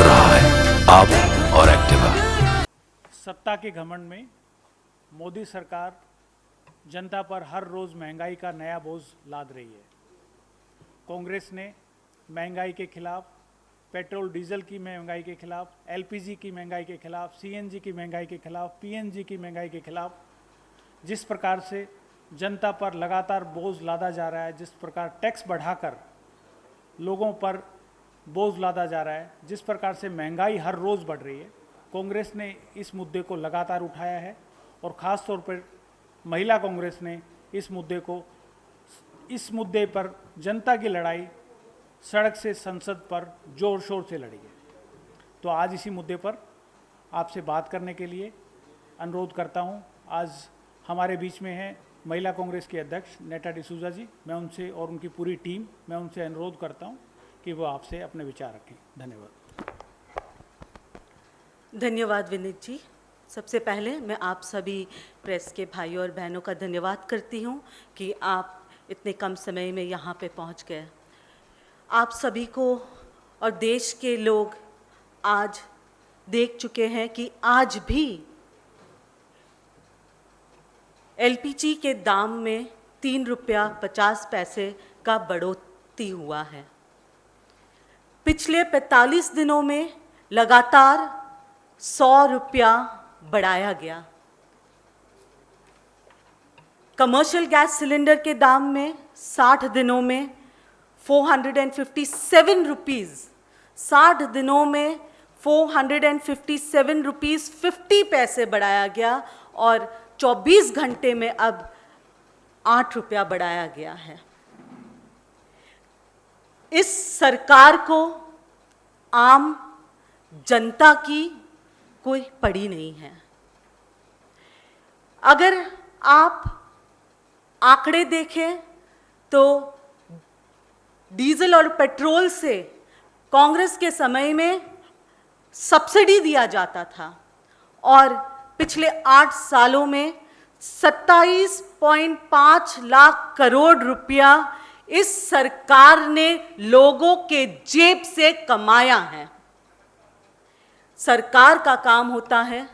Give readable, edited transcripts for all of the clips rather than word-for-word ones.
रहा है आप और एक्टिवा। सत्ता के घमंड में मोदी सरकार जनता पर हर रोज़ महंगाई का नया बोझ लाद रही है। कांग्रेस ने महंगाई के खिलाफ, पेट्रोल डीजल की महंगाई के खिलाफ, एलपीजी की महंगाई के खिलाफ, सीएनजी की महंगाई के खिलाफ, पीएनजी की महंगाई के खिलाफ जिस प्रकार से जनता पर लगातार बोझ लादा जा रहा है, जिस प्रकार टैक्स बढ़ाकर लोगों पर बोझ लादा जा रहा है, जिस प्रकार से महंगाई हर रोज़ बढ़ रही है, कांग्रेस ने इस मुद्दे को लगातार उठाया है और ख़ास तौर पर महिला कांग्रेस ने इस मुद्दे पर जनता की लड़ाई सड़क से संसद पर जोर शोर से लड़ी है। तो आज इसी मुद्दे पर आपसे बात करने के लिए अनुरोध करता हूं। आज हमारे बीच में हैं महिला कांग्रेस के अध्यक्ष नेटा डिसूजा जी। मैं उनसे और उनकी पूरी टीम, मैं उनसे अनुरोध करता हूं कि वो आपसे अपने विचार रखें। धन्यवाद। धन्यवाद विनीत जी। सबसे पहले मैं आप सभी प्रेस के भाइयों और बहनों का धन्यवाद करती हूं कि आप इतने कम समय में यहाँ पे पहुँच गए। आप सभी को और देश के लोग आज देख चुके हैं कि आज भी एलपीजी के दाम में 3 रुपया 50 पैसे का बढ़ोतरी हुआ है। पिछले 45 दिनों में लगातार 100 रुपया बढ़ाया गया। कमर्शियल गैस सिलेंडर के दाम में 60 दिनों में 457 रुपीज़, 60 दिनों में 457 रुपीज़ 50 पैसे बढ़ाया गया और 24 घंटे में अब 8 रुपया बढ़ाया गया है। इस सरकार को आम जनता की कोई पड़ी नहीं है। अगर आप आंकड़े देखें तो डीजल और पेट्रोल से कांग्रेस के समय में सब्सिडी दिया जाता था और पिछले 8 सालों में 27.5 लाख करोड़ रुपया इस सरकार ने लोगों के जेब से कमाया है। सरकार का काम होता है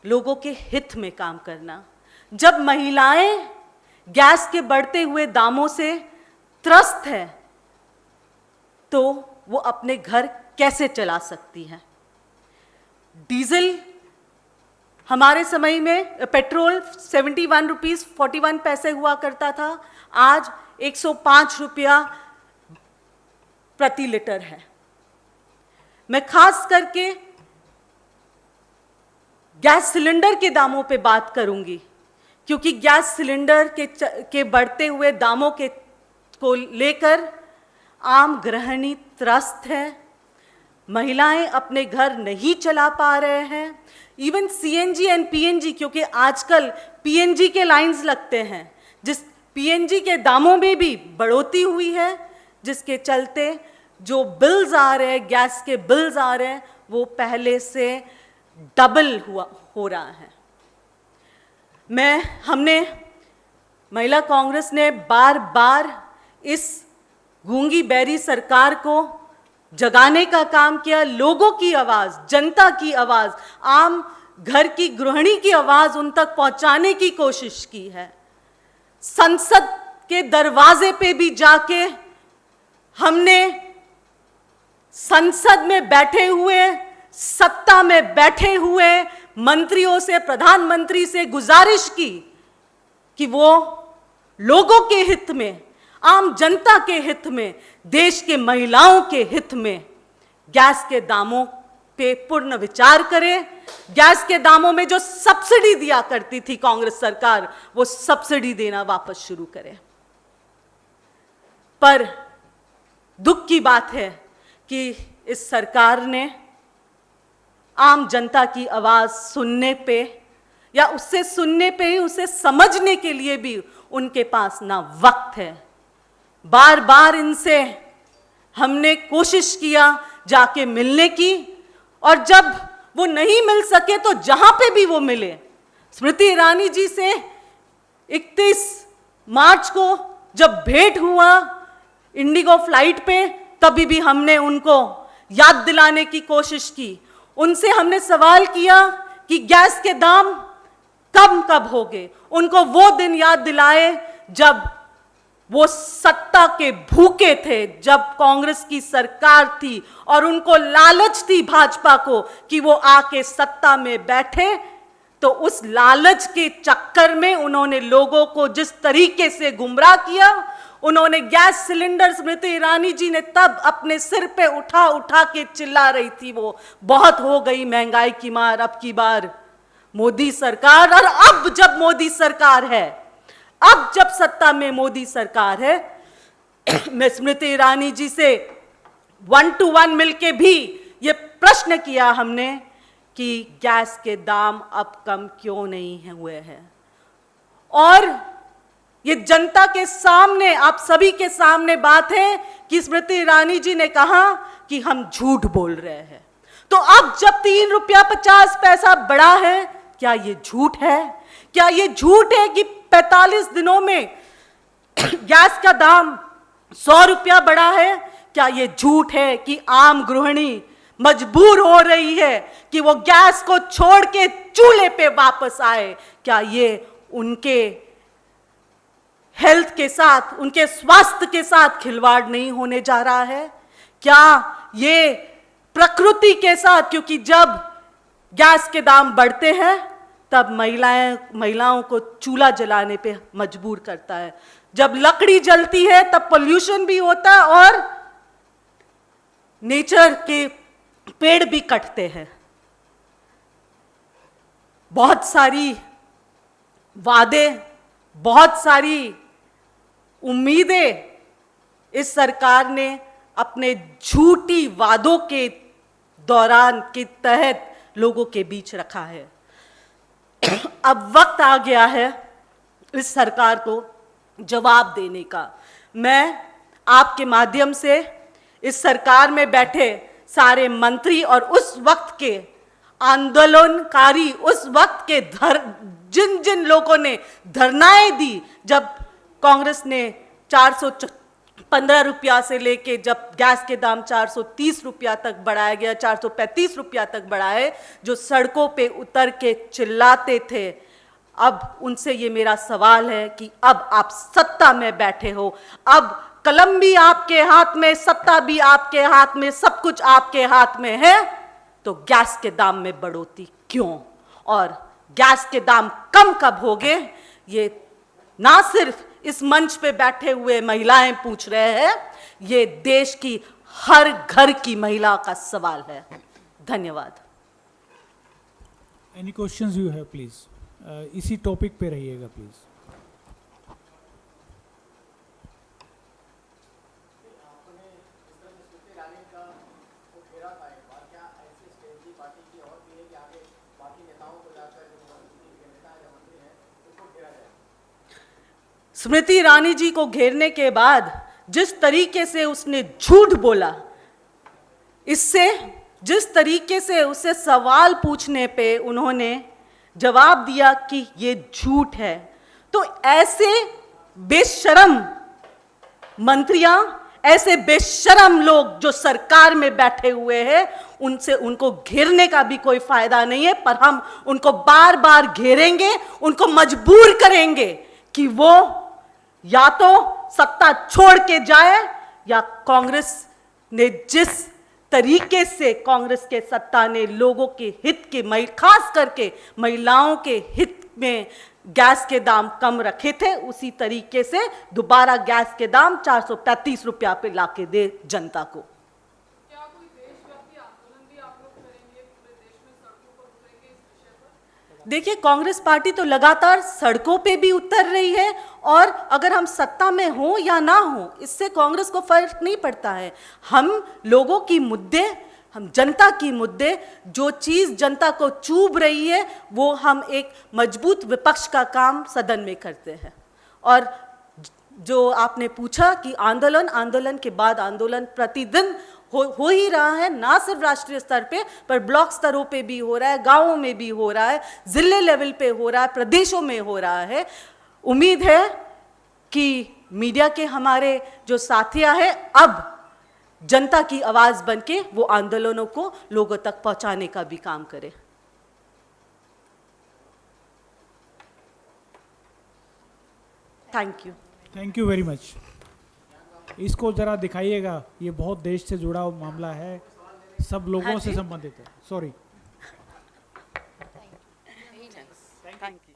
लोगों के हित में काम करना। जब महिलाएं गैस के बढ़ते हुए दामों से त्रस्त है तो वो अपने घर कैसे चला सकती हैं? डीजल हमारे समय में पेट्रोल 71 रुपीज़ 41 पैसे हुआ करता था, आज 105 रुपया प्रति लीटर है। मैं खास करके गैस सिलेंडर के दामों पे बात करूंगी क्योंकि गैस सिलेंडर के बढ़ते हुए दामों को लेकर आम गृहिणी त्रस्त है। महिलाएं अपने घर नहीं चला पा रहे हैं। इवन सीएनजी एंड पीएनजी, क्योंकि आजकल पीएनजी के लाइंस लगते हैं, जिस पीएनजी के दामों में भी बढ़ोतरी हुई है, जिसके चलते जो बिल्स आ रहे हैं, गैस के बिल्स आ रहे हैं, वो पहले से डबल हो रहा है। हमने महिला कांग्रेस ने बार बार इस गूंगी बैरी सरकार को जगाने का काम किया। लोगों की आवाज़, जनता की आवाज़, आम घर की गृहिणी की आवाज़ उन तक पहुंचाने की कोशिश की है। संसद के दरवाजे पे भी जाके हमने संसद में बैठे हुए, सत्ता में बैठे हुए मंत्रियों से, प्रधानमंत्री से गुजारिश की कि वो लोगों के हित में, आम जनता के हित में, देश के महिलाओं के हित में गैस के दामों पे पूर्ण विचार करें। गैस के दामों में जो सब्सिडी दिया करती थी कांग्रेस सरकार, वो सब्सिडी देना वापस शुरू करे। पर दुख की बात है कि इस सरकार ने आम जनता की आवाज़ सुनने पे या उससे सुनने पे ही उसे समझने के लिए भी उनके पास ना वक्त है। बार बार इनसे हमने कोशिश किया जाके मिलने की, और जब वो नहीं मिल सके तो जहां पे भी वो मिले, स्मृति ईरानी जी से 31 मार्च को जब भेंट हुआ इंडिगो फ्लाइट पे, तभी भी हमने उनको याद दिलाने की कोशिश की। उनसे हमने सवाल किया कि गैस के दाम कब होंगे। उनको वो दिन याद दिलाए जब वो सत्ता के भूखे थे, जब कांग्रेस की सरकार थी और उनको लालच थी भाजपा को कि वो आके सत्ता में बैठे। तो उस लालच के चक्कर में उन्होंने लोगों को जिस तरीके से गुमराह किया, उन्होंने गैस सिलेंडर, स्मृति ईरानी जी ने तब अपने सिर पे उठा उठा के चिल्ला रही थी, वो बहुत हो गई महंगाई की मार अब की बार मोदी सरकार। और अब जब मोदी सरकार है, अब जब सत्ता में मोदी सरकार है, मैं स्मृति ईरानी जी से 1 to 1 मिलके भी ये प्रश्न किया हमने कि गैस के दाम अब कम क्यों नहीं हुए हैं। और ये जनता के सामने, आप सभी के सामने बात है कि स्मृति ईरानी जी ने कहा कि हम झूठ बोल रहे हैं। तो अब जब 3 रुपया 50 पैसा बढ़ा है, क्या ये झूठ है? क्या ये झूठ है कि 45 दिनों में गैस का दाम 100 रुपया बढ़ा है? क्या ये झूठ है कि आम गृहिणी मजबूर हो रही है कि वो गैस को छोड़ के चूल्हे पे वापस आए? क्या ये उनके हेल्थ के साथ, उनके स्वास्थ्य के साथ खिलवाड़ नहीं होने जा रहा है? क्या ये प्रकृति के साथ, क्योंकि जब गैस के दाम बढ़ते हैं तब महिलाओं को चूल्हा जलाने पे मजबूर करता है। जब लकड़ी जलती है तब पोल्यूशन भी होता है और नेचर के पेड़ भी कटते हैं। बहुत सारी वादे, बहुत सारी उम्मीदें इस सरकार ने अपने झूठी वादों के दौरान के तहत लोगों के बीच रखा है। अब वक्त आ गया है इस सरकार को जवाब देने का। मैं आपके माध्यम से इस सरकार में बैठे सारे मंत्री और उस वक्त के आंदोलनकारी, उस वक्त के जिन जिन लोगों ने धरनाएं दी, जब कांग्रेस ने 415 रुपया से लेके जब गैस के दाम 430 रुपया तक बढ़ाया गया, 435 रुपया तक बढ़ाए, जो सड़कों पे उतर के चिल्लाते थे, अब उनसे ये मेरा सवाल है कि अब आप सत्ता में बैठे हो, अब कलम भी आपके हाथ में, सत्ता भी आपके हाथ में, सब कुछ आपके हाथ में है, तो गैस के दाम में बढ़ोतरी क्यों? और गैस के दाम कम कब होंगे? ये ना सिर्फ इस मंच पे बैठे हुए महिलाएं पूछ रहे हैं, ये देश की हर घर की महिला का सवाल है। धन्यवाद। Any questions you have please, इसी टॉपिक पे रहिएगा प्लीज। स्मृति ईरानी जी को घेरने के बाद जिस तरीके से उसने झूठ बोला, इससे जिस तरीके से उससे सवाल पूछने पे उन्होंने जवाब दिया कि ये झूठ है, तो ऐसे बेशरम मंत्रियां, ऐसे बेशरम लोग जो सरकार में बैठे हुए हैं, उनको घेरने का भी कोई फायदा नहीं है। पर हम उनको बार बार घेरेंगे, उनको मजबूर करेंगे कि वो या तो सत्ता छोड़ के जाए, या कांग्रेस ने जिस तरीके से कांग्रेस के सत्ता ने लोगों के हित के, खास करके महिलाओं के हित में गैस के दाम कम रखे थे, उसी तरीके से दोबारा गैस के दाम 435 रुपया पे लाके दे जनता को। क्या कोई देशव्यापी आंदोलन भी आप लोग करेंगे? पूरे देश में सड़कों पर उतरेंगे इस विषय पर? देखिए, कांग्रेस पार्टी तो लगातार सड़कों पे भी उतर रही है, और अगर हम सत्ता में हो या ना हो, इससे कांग्रेस को फर्क नहीं पड़ता है। हम लोगों की मुद्दे, हम जनता की मुद्दे, जो चीज़ जनता को चुभ रही है, वो हम एक मजबूत विपक्ष का काम सदन में करते हैं। और जो आपने पूछा कि आंदोलन के बाद आंदोलन प्रतिदिन हो ही रहा है, ना सिर्फ राष्ट्रीय स्तर पे, पर ब्लॉक स्तरों पे भी हो रहा है, गांवों में भी हो रहा है, जिले लेवल पे हो रहा है, प्रदेशों में हो रहा है। उम्मीद है कि मीडिया के हमारे जो साथियां हैं अब जनता की आवाज बनके वो आंदोलनों को लोगों तक पहुंचाने का भी काम करे। Thank you. Thank you very much. इसको ज़रा दिखाइएगा, ये बहुत देश से जुड़ा हुआ मामला है, सब लोगों से संबंधित है। सॉरी। Thank you.